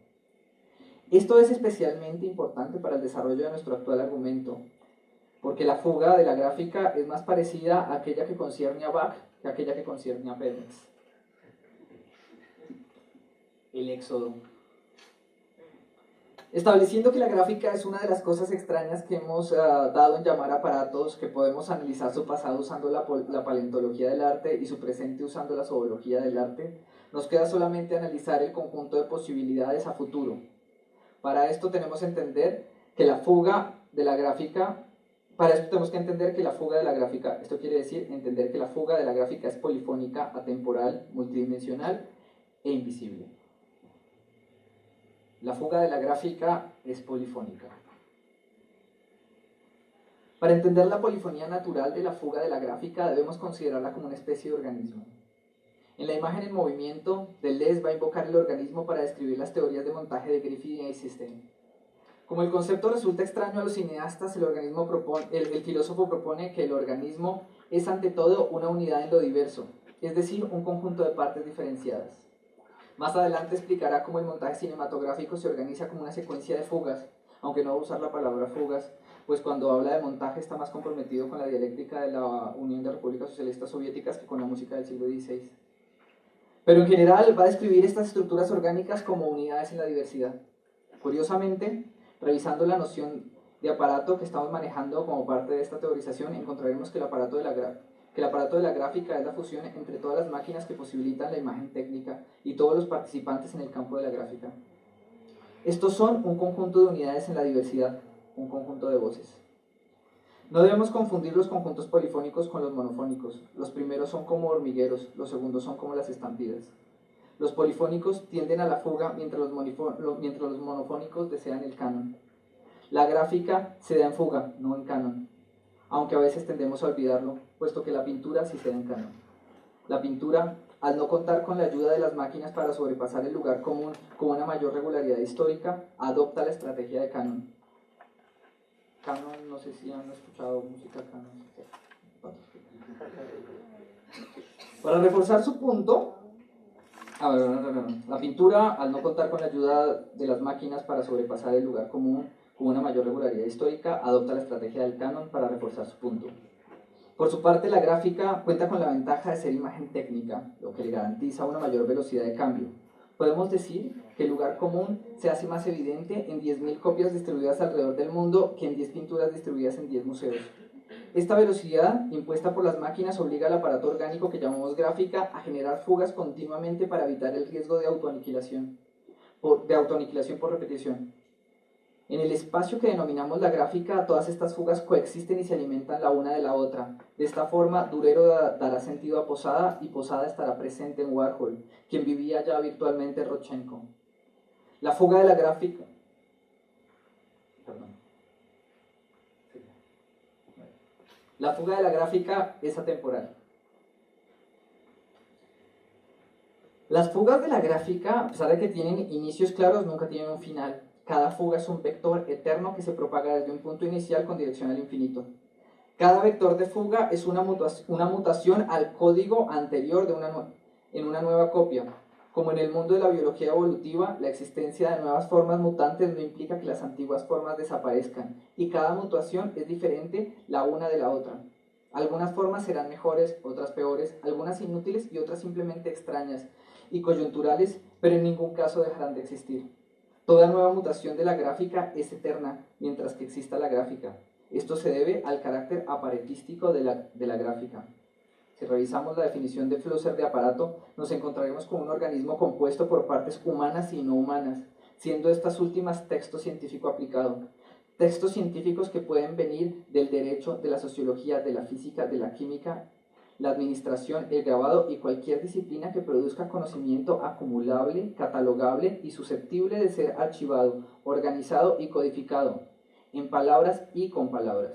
S1: Esto es especialmente importante para el desarrollo de nuestro actual argumento, porque la fuga de la gráfica es más parecida a aquella que concierne a Bach que a aquella que concierne a Pemex. El éxodo. Estableciendo que la gráfica es una de las cosas extrañas que hemos dado en llamar aparatos, que podemos analizar su pasado usando la paleontología del arte y su presente usando la zoología del arte, nos queda solamente analizar el conjunto de posibilidades a futuro. Para esto tenemos que entender que la fuga de la gráfica, esto quiere decir entender que la fuga de la gráfica es polifónica, atemporal, multidimensional e invisible. La fuga de la gráfica es polifónica. Para entender la polifonía natural de la fuga de la gráfica debemos considerarla como una especie de organismo. En la imagen en movimiento, Deleuze va a invocar el organismo para describir las teorías de montaje de Griffith y Eisenstein. Como el concepto resulta extraño a los cineastas, el filósofo propone que el organismo es ante todo una unidad en lo diverso, es decir, un conjunto de partes diferenciadas. Más adelante explicará cómo el montaje cinematográfico se organiza como una secuencia de fugas, aunque no va a usar la palabra fugas, pues cuando habla de montaje está más comprometido con la dialéctica de la Unión de Repúblicas Socialistas Soviéticas que con la música del siglo XVI. Pero en general va a describir estas estructuras orgánicas como unidades en la diversidad. Curiosamente, revisando la noción de aparato que estamos manejando como parte de esta teorización, encontraremos que el aparato de la gráfica es la fusión entre todas las máquinas que posibilitan la imagen técnica y todos los participantes en el campo de la gráfica. Estos son un conjunto de unidades en la diversidad, un conjunto de voces. No debemos confundir los conjuntos polifónicos con los monofónicos. Los primeros son como hormigueros, los segundos son como las estampidas. Los polifónicos tienden a la fuga mientras los monofónicos desean el canon. La gráfica se da en fuga, no en canon. aunque a veces tendemos a olvidarlo, puesto que la pintura sí se da en canon. La pintura, al no contar con la ayuda de las máquinas para sobrepasar el lugar común con una mayor regularidad histórica, adopta la estrategia de canon. Canon, no sé si han escuchado música canon. Para reforzar su punto, la pintura, al no contar con la ayuda de las máquinas para sobrepasar el lugar común con una mayor regularidad histórica, adopta la estrategia del canon para reforzar su punto. Por su parte, la gráfica cuenta con la ventaja de ser imagen técnica, lo que le garantiza una mayor velocidad de cambio. Podemos decir que el lugar común se hace más evidente en 10.000 copias distribuidas alrededor del mundo que en 10 pinturas distribuidas en 10 museos. Esta velocidad impuesta por las máquinas obliga al aparato orgánico que llamamos gráfica a generar fugas continuamente para evitar el riesgo de autoaniquilación por repetición. En el espacio que denominamos la gráfica, todas estas fugas coexisten y se alimentan la una de la otra. De esta forma, Durero dará sentido a Posada y Posada estará presente en Warhol, quien vivía ya virtualmente en Rodchenko. La fuga de la gráfica... La fuga de la gráfica es atemporal. Las fugas de la gráfica, a pesar de que tienen inicios claros, nunca tienen un final. Cada fuga es un vector eterno que se propaga desde un punto inicial con dirección al infinito. Cada vector de fuga es una mutación al código anterior en una nueva copia. Como en el mundo de la biología evolutiva, la existencia de nuevas formas mutantes no implica que las antiguas formas desaparezcan, y cada mutación es diferente la una de la otra. Algunas formas serán mejores, otras peores, algunas inútiles y otras simplemente extrañas y coyunturales, pero en ningún caso dejarán de existir. Toda nueva mutación de la gráfica es eterna mientras que exista la gráfica. Esto se debe al carácter aparentístico de la gráfica. Si revisamos la definición de Flusser de aparato, nos encontraremos con un organismo compuesto por partes humanas y no humanas, siendo estas últimas texto científico aplicado. Textos científicos que pueden venir del derecho, de la sociología, de la física, de la química, la administración, el grabado y cualquier disciplina que produzca conocimiento acumulable, catalogable y susceptible de ser archivado, organizado y codificado, en palabras y con palabras.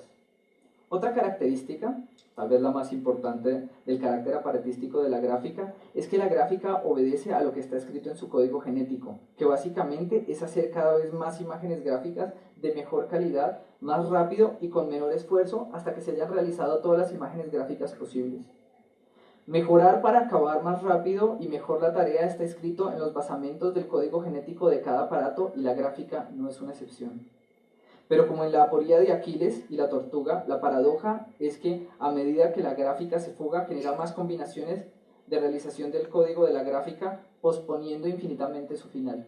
S1: Otra característica, tal vez la más importante del carácter aparentístico de la gráfica, es que la gráfica obedece a lo que está escrito en su código genético, que básicamente es hacer cada vez más imágenes gráficas de mejor calidad, más rápido y con menor esfuerzo hasta que se hayan realizado todas las imágenes gráficas posibles. Mejorar para acabar más rápido y mejor la tarea está escrito en los basamentos del código genético de cada aparato y la gráfica no es una excepción. Pero como en la aporía de Aquiles y la tortuga, la paradoja es que a medida que la gráfica se fuga, genera más combinaciones de realización del código de la gráfica, posponiendo infinitamente su final.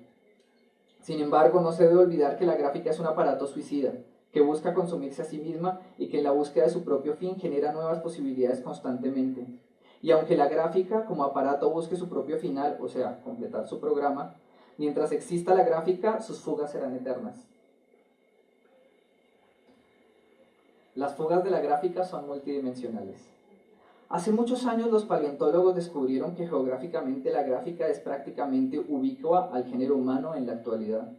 S1: Sin embargo, no se debe olvidar que la gráfica es un aparato suicida, que busca consumirse a sí misma y que en la búsqueda de su propio fin genera nuevas posibilidades constantemente. Y aunque la gráfica como aparato busque su propio final, o sea, completar su programa, mientras exista la gráfica, sus fugas serán eternas. Las fugas de la gráfica son multidimensionales. Hace muchos años los paleontólogos descubrieron que geográficamente la gráfica es prácticamente ubicua al género humano en la actualidad.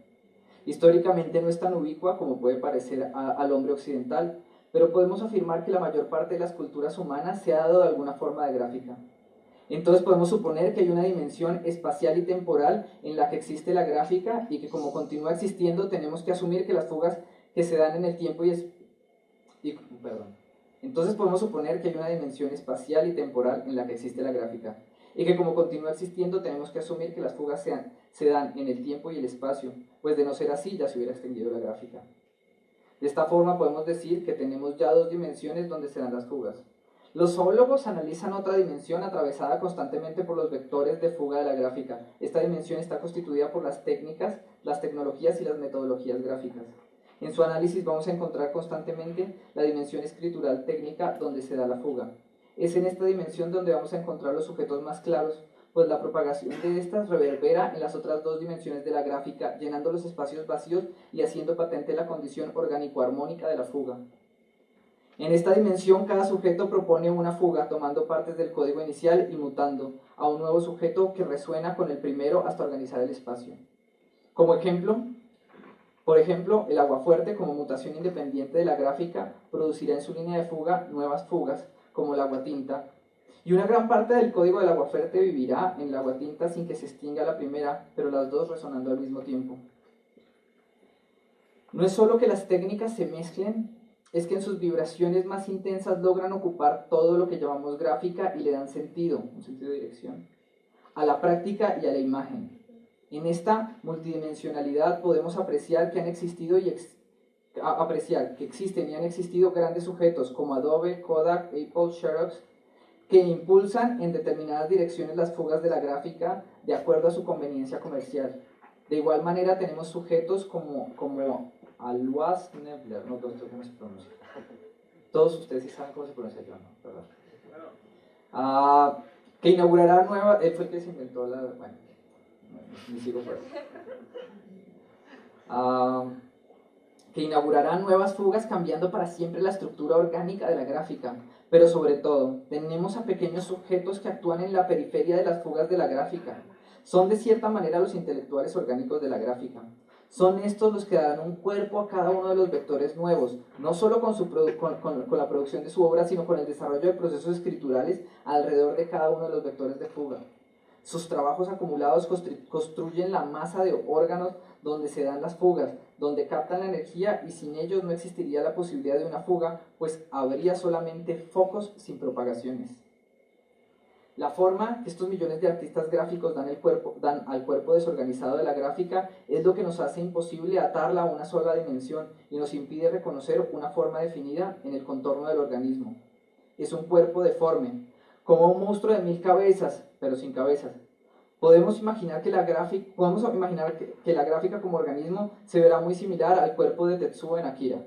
S1: Históricamente no es tan ubicua como puede parecer al hombre occidental, pero podemos afirmar que la mayor parte de las culturas humanas se ha dado de alguna forma de gráfica. Entonces podemos suponer que hay una dimensión espacial y temporal en la que existe la gráfica y que como continúa existiendo tenemos que asumir que las fugas que se dan en el tiempo Entonces podemos suponer que hay una dimensión espacial y temporal en la que existe la gráfica y que como continúa existiendo tenemos que asumir que las fugas se dan en el tiempo y el espacio, pues de no ser así ya se hubiera extendido la gráfica. De esta forma podemos decir que tenemos ya dos dimensiones donde se dan las fugas. Los zoólogos analizan otra dimensión atravesada constantemente por los vectores de fuga de la gráfica. Esta dimensión está constituida por las técnicas, las tecnologías y las metodologías gráficas. En su análisis vamos a encontrar constantemente la dimensión escritural técnica donde se da la fuga. Es en esta dimensión donde vamos a encontrar los sujetos más claros, pues la propagación de estas reverbera en las otras dos dimensiones de la gráfica, llenando los espacios vacíos y haciendo patente la condición orgánico-armónica de la fuga. En esta dimensión, cada sujeto propone una fuga, tomando partes del código inicial y mutando a un nuevo sujeto que resuena con el primero hasta organizar el espacio. Como ejemplo, Por ejemplo, el aguafuerte, como mutación independiente de la gráfica, producirá en su línea de fuga nuevas fugas, como el aguatinta, y una gran parte del código del aguafuerte vivirá en el aguatinta sin que se extinga la primera, pero las dos resonando al mismo tiempo. No es solo que las técnicas se mezclen, es que en sus vibraciones más intensas logran ocupar todo lo que llamamos gráfica y le dan sentido, un sentido de dirección, a la práctica y a la imagen. En esta multidimensionalidad podemos apreciar que han existido apreciar que existen y han existido grandes sujetos como Adobe, Kodak, Apple, Xerox, que impulsan en determinadas direcciones las fugas de la gráfica de acuerdo a su conveniencia comercial. De igual manera tenemos sujetos como Alois Nebler, no sé cómo se pronuncia. Todos ustedes sí saben cómo se pronuncia, yo no, ¿verdad? Que inaugurará nueva, él fue el que se inventó la, bueno, ni sigo por que inaugurará nuevas fugas cambiando para siempre la estructura orgánica de la gráfica, pero sobre todo, tenemos a pequeños sujetos que actúan en la periferia de las fugas de la gráfica. Son de cierta manera los intelectuales orgánicos de la gráfica. Son estos los que dan un cuerpo a cada uno de los vectores nuevos, no solo con la producción de su obra, sino con el desarrollo de procesos escriturales alrededor de cada uno de los vectores de fuga. Sus trabajos acumulados construyen la masa de órganos donde se dan las fugas, donde captan la energía, y sin ellos no existiría la posibilidad de una fuga, pues habría solamente focos sin propagaciones. La forma que estos millones de artistas gráficos dan al cuerpo desorganizado de la gráfica es lo que nos hace imposible atarla a una sola dimensión y nos impide reconocer una forma definida en el contorno del organismo. Es un cuerpo deforme, como un monstruo de 1000 cabezas, pero sin cabezas. Podemos imaginar que la gráfica como organismo se verá muy similar al cuerpo de Tetsuo en Akira.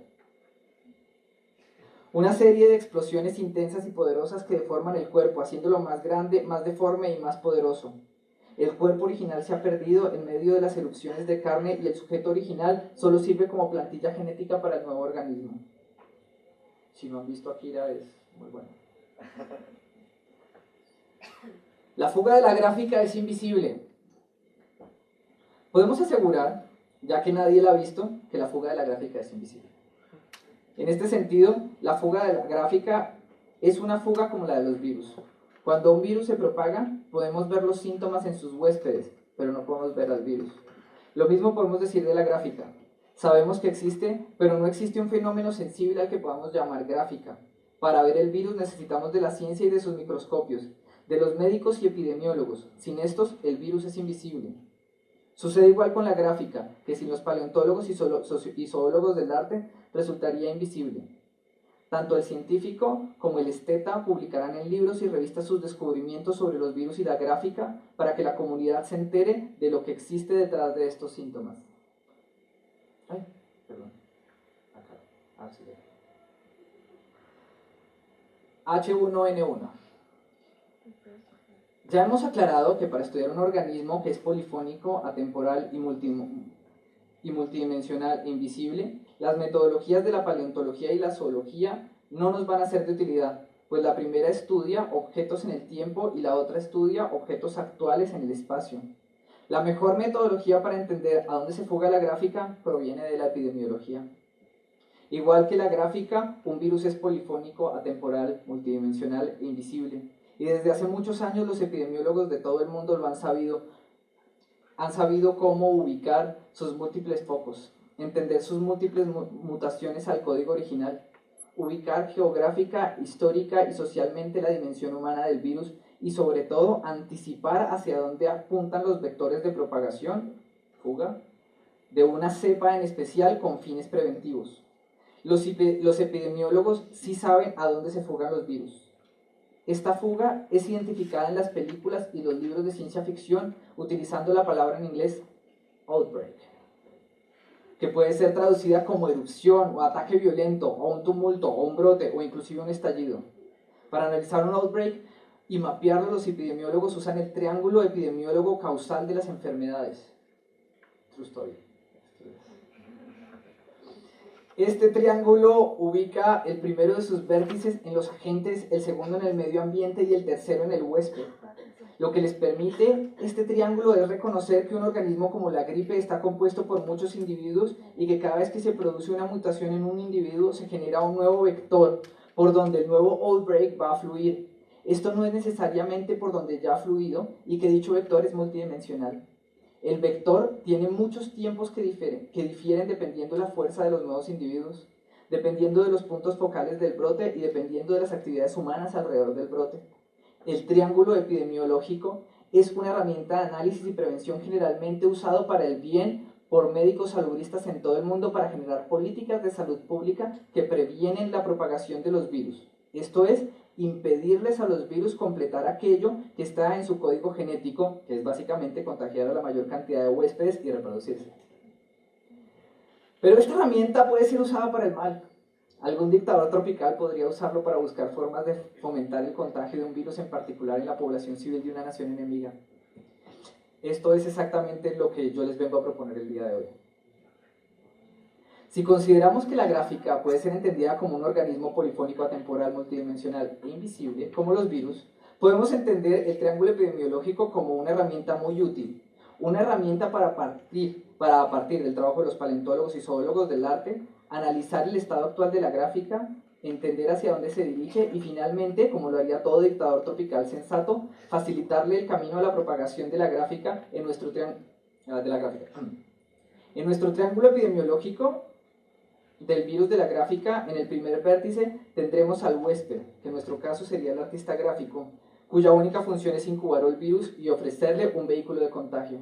S1: Una serie de explosiones intensas y poderosas que deforman el cuerpo, haciéndolo más grande, más deforme y más poderoso. El cuerpo original se ha perdido en medio de las erupciones de carne y el sujeto original solo sirve como plantilla genética para el nuevo organismo. Si no han visto Akira, es muy bueno. La fuga de la gráfica es invisible. Podemos asegurar, ya que nadie la ha visto, que la fuga de la gráfica es invisible. En este sentido, la fuga de la gráfica es una fuga como la de los virus. Cuando un virus se propaga, podemos ver los síntomas en sus huéspedes, pero no podemos ver al virus. Lo mismo podemos decir de la gráfica. Sabemos que existe, pero no existe un fenómeno sensible al que podamos llamar gráfica. Para ver el virus necesitamos de la ciencia y de sus microscopios, de los médicos y epidemiólogos. Sin estos, el virus es invisible. Sucede igual con la gráfica, que sin los paleontólogos y zoólogos del arte resultaría invisible. Tanto el científico como el esteta publicarán en libros y revistas sus descubrimientos sobre los virus y la gráfica para que la comunidad se entere de lo que existe detrás de estos síntomas. Ay, perdón. Acá. Sí. H1N1. Ya hemos aclarado que para estudiar un organismo que es polifónico, atemporal y multidimensional e invisible, las metodologías de la paleontología y la zoología no nos van a ser de utilidad, pues la primera estudia objetos en el tiempo y la otra estudia objetos actuales en el espacio. La mejor metodología para entender a dónde se fuga la gráfica proviene de la epidemiología. Igual que la gráfica, un virus es polifónico, atemporal, multidimensional e invisible. Y desde hace muchos años los epidemiólogos de todo el mundo lo han sabido cómo ubicar sus múltiples focos, entender sus múltiples mutaciones al código original, ubicar geográfica, histórica y socialmente la dimensión humana del virus y sobre todo anticipar hacia dónde apuntan los vectores de propagación, fuga, de una cepa en especial con fines preventivos. Los epidemiólogos sí saben a dónde se fugan los virus. Esta fuga es identificada en las películas y los libros de ciencia ficción utilizando la palabra en inglés outbreak, que puede ser traducida como erupción o ataque violento o un tumulto o un brote o inclusive un estallido. Para analizar un outbreak y mapearlo, los epidemiólogos usan el triángulo epidemiólogo causal de las enfermedades. True story. Este triángulo ubica el primero de sus vértices en los agentes, el segundo en el medio ambiente y el tercero en el huésped. Lo que les permite este triángulo es reconocer que un organismo como la gripe está compuesto por muchos individuos y que cada vez que se produce una mutación en un individuo se genera un nuevo vector por donde el nuevo outbreak va a fluir. Esto no es necesariamente por donde ya ha fluido y que dicho vector es multidimensional. El vector tiene muchos tiempos que difieren dependiendo de la fuerza de los nuevos individuos, dependiendo de los puntos focales del brote y dependiendo de las actividades humanas alrededor del brote. El triángulo epidemiológico es una herramienta de análisis y prevención generalmente usado para el bien por médicos salubristas en todo el mundo para generar políticas de salud pública que previenen la propagación de los virus. Esto es, impedirles a los virus completar aquello que está en su código genético, que es básicamente contagiar a la mayor cantidad de huéspedes y reproducirse. Pero esta herramienta puede ser usada para el mal. Algún dictador tropical podría usarlo para buscar formas de fomentar el contagio de un virus en particular en la población civil de una nación enemiga. Esto es exactamente lo que yo les vengo a proponer el día de hoy. Si consideramos que la gráfica puede ser entendida como un organismo polifónico atemporal multidimensional e invisible, como los virus, podemos entender el triángulo epidemiológico como una herramienta muy útil, una herramienta para a partir del trabajo de los paleontólogos y zoólogos del arte, analizar el estado actual de la gráfica, entender hacia dónde se dirige y finalmente, como lo haría todo dictador tropical sensato, facilitarle el camino a la propagación de la gráfica en nuestro En nuestro triángulo epidemiológico del virus de la gráfica, en el primer vértice tendremos al huésped, que en nuestro caso sería el artista gráfico, cuya única función es incubar el virus y ofrecerle un vehículo de contagio.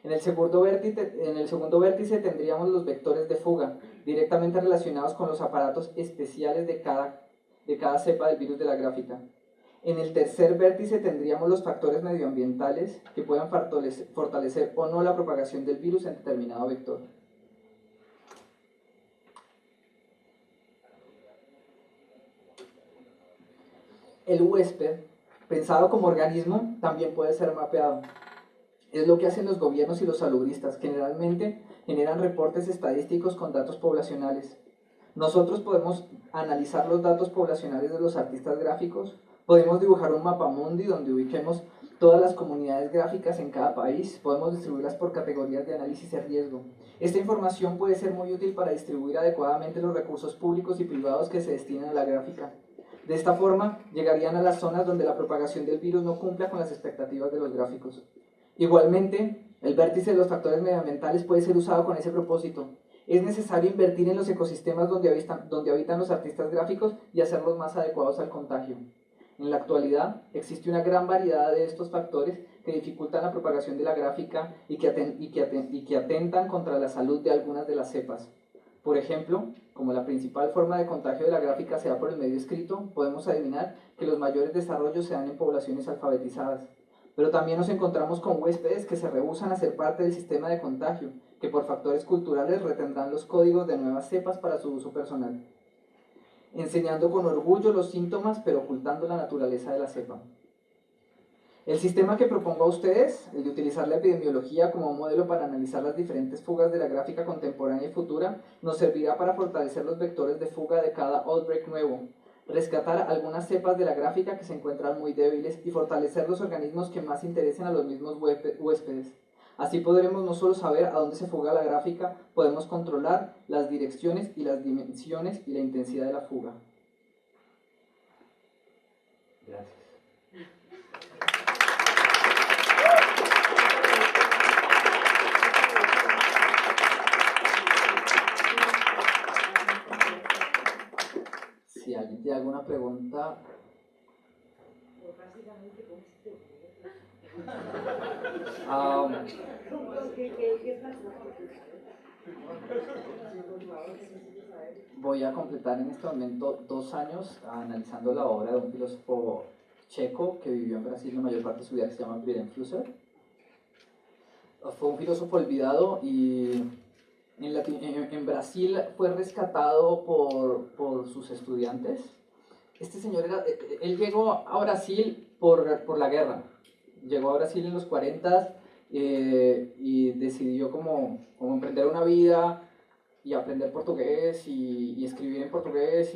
S1: En el segundo vértice tendríamos los vectores de fuga, directamente relacionados con los aparatos especiales de cada cepa del virus de la gráfica. En el tercer vértice tendríamos los factores medioambientales que puedan fortalecer o no la propagación del virus en determinado vector. El huésped, pensado como organismo, también puede ser mapeado. Es lo que hacen los gobiernos y los salubristas. Generalmente generan reportes estadísticos con datos poblacionales. Nosotros podemos analizar los datos poblacionales de los artistas gráficos, podemos dibujar un mapamundi donde ubiquemos todas las comunidades gráficas en cada país, podemos distribuirlas por categorías de análisis de riesgo. Esta información puede ser muy útil para distribuir adecuadamente los recursos públicos y privados que se destinan a la gráfica. De esta forma, llegarían a las zonas donde la propagación del virus no cumpla con las expectativas de los gráficos. Igualmente, el vértice de los factores medioambientales puede ser usado con ese propósito. Es necesario invertir en los ecosistemas donde habitan los artistas gráficos y hacerlos más adecuados al contagio. En la actualidad, existe una gran variedad de estos factores que dificultan la propagación de la gráfica y que atentan contra la salud de algunas de las cepas. Por ejemplo, como la principal forma de contagio de la gráfica se da por el medio escrito, podemos adivinar que los mayores desarrollos se dan en poblaciones alfabetizadas. Pero también nos encontramos con huéspedes que se rehúsan a ser parte del sistema de contagio, que por factores culturales retendrán los códigos de nuevas cepas para su uso personal, enseñando con orgullo los síntomas pero ocultando la naturaleza de la cepa. El sistema que propongo a ustedes, el de utilizar la epidemiología como modelo para analizar las diferentes fugas de la gráfica contemporánea y futura, nos servirá para fortalecer los vectores de fuga de cada outbreak nuevo, rescatar algunas cepas de la gráfica que se encuentran muy débiles y fortalecer los organismos que más interesen a los mismos huéspedes. Así podremos no solo saber a dónde se fuga la gráfica, podemos controlar las direcciones y las dimensiones y la intensidad de la fuga. Gracias. Si alguien tiene alguna pregunta. Voy a completar en este momento 2 años analizando la obra de un filósofo checo que vivió en Brasil la mayor parte de su vida, que se llama Wilhelm Flusser. Fue un filósofo olvidado y en Brasil fue rescatado por sus estudiantes. Este señor él llegó a Brasil por la guerra. Llegó a Brasil en los 40 y decidió como emprender una vida y aprender portugués y escribir en portugués.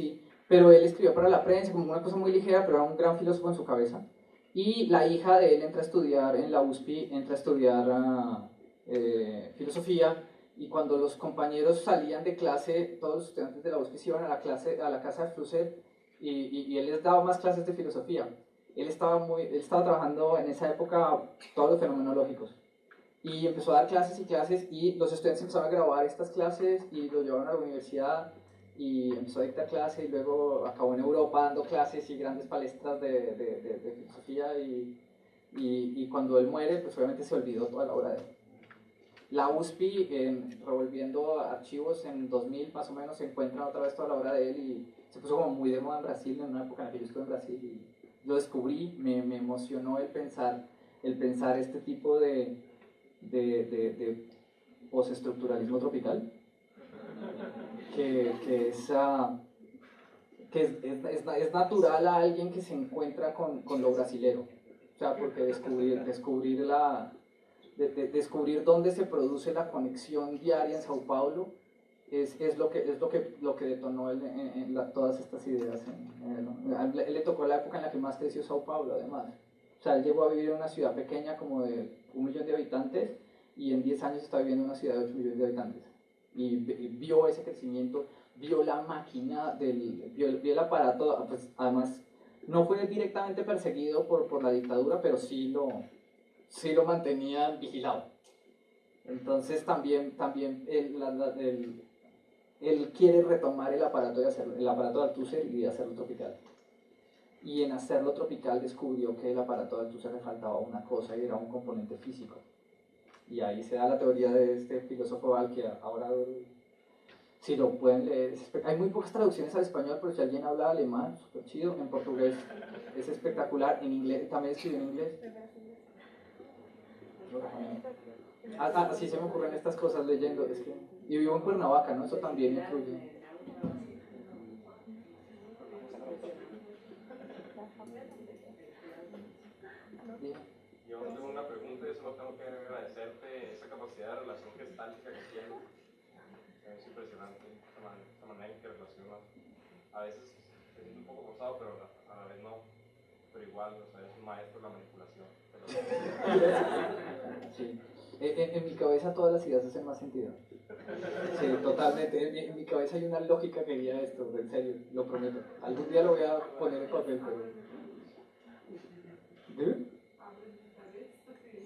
S1: Pero él escribió para la prensa como una cosa muy ligera, pero era un gran filósofo en su cabeza. Y la hija de él entra a estudiar en la USP, entra a estudiar filosofía, y cuando los compañeros salían de clase, todos los estudiantes de la USP se iban a la casa de Flusser, y él les daba más clases de filosofía. Él estaba trabajando en esa época todos los fenomenológicos, y empezó a dar clases y clases, y los estudiantes empezaron a grabar estas clases y lo llevaron a la universidad, y empezó a dictar clases, y luego acabó en Europa dando clases y grandes palestras de filosofía, y cuando él muere, pues obviamente se olvidó toda la obra de él. La USP, revolviendo archivos en 2000 más o menos, se encuentra otra vez toda la obra de él, y se puso como muy de moda en Brasil, en una época en la que yo estuve en Brasil, y lo descubrí. Me emocionó el pensar este tipo de postestructuralismo tropical, que es natural a alguien que se encuentra con lo brasilero. O sea, porque descubrir dónde se produce la conexión diaria en Sao Paulo es lo que detonó todas estas ideas. Él le tocó la época en la que más creció Sao Paulo, además. O sea, él llegó a vivir en una ciudad pequeña como de 1 millón de habitantes, y en 10 años está viviendo en una ciudad de 8 millones de habitantes. Y vio ese crecimiento, vio la máquina, vio el aparato. Pues, además, no fue directamente perseguido por la dictadura, pero sí lo mantenían vigilado. Entonces también él quiere retomar el aparato de Althusser y hacerlo tropical. Y en hacerlo tropical descubrió que el aparato de Althusser le faltaba una cosa, y era un componente físico. Y ahí se da la teoría de este filósofo al que ahora, si lo pueden leer, hay muy pocas traducciones al español, pero si alguien habla alemán, súper chido. En portugués es espectacular, en inglés también escribió en inglés. Así se me ocurren estas cosas leyendo. Y vivo en Cuernavaca, ¿no? Eso también influye.
S2: Yo tengo una pregunta, y solo tengo que agradecerte esa capacidad de relación gestáltica que tienes. Es impresionante esta manera en que relacionas. A veces es un poco forzado, pero a la vez no. Pero igual, o sea, es un maestro de la manipulación.
S1: Sí. En mi cabeza todas las ideas hacen más sentido. Sí, totalmente. En mi cabeza hay una lógica que guía esto, en serio, lo prometo. Algún día lo voy a poner en papel, pero... ¿Sí?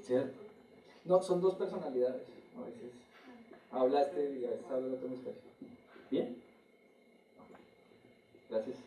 S1: ¿Cierto? No, son dos personalidades. A veces habla y a veces habla el otro hemisferio. ¿Bien? Gracias.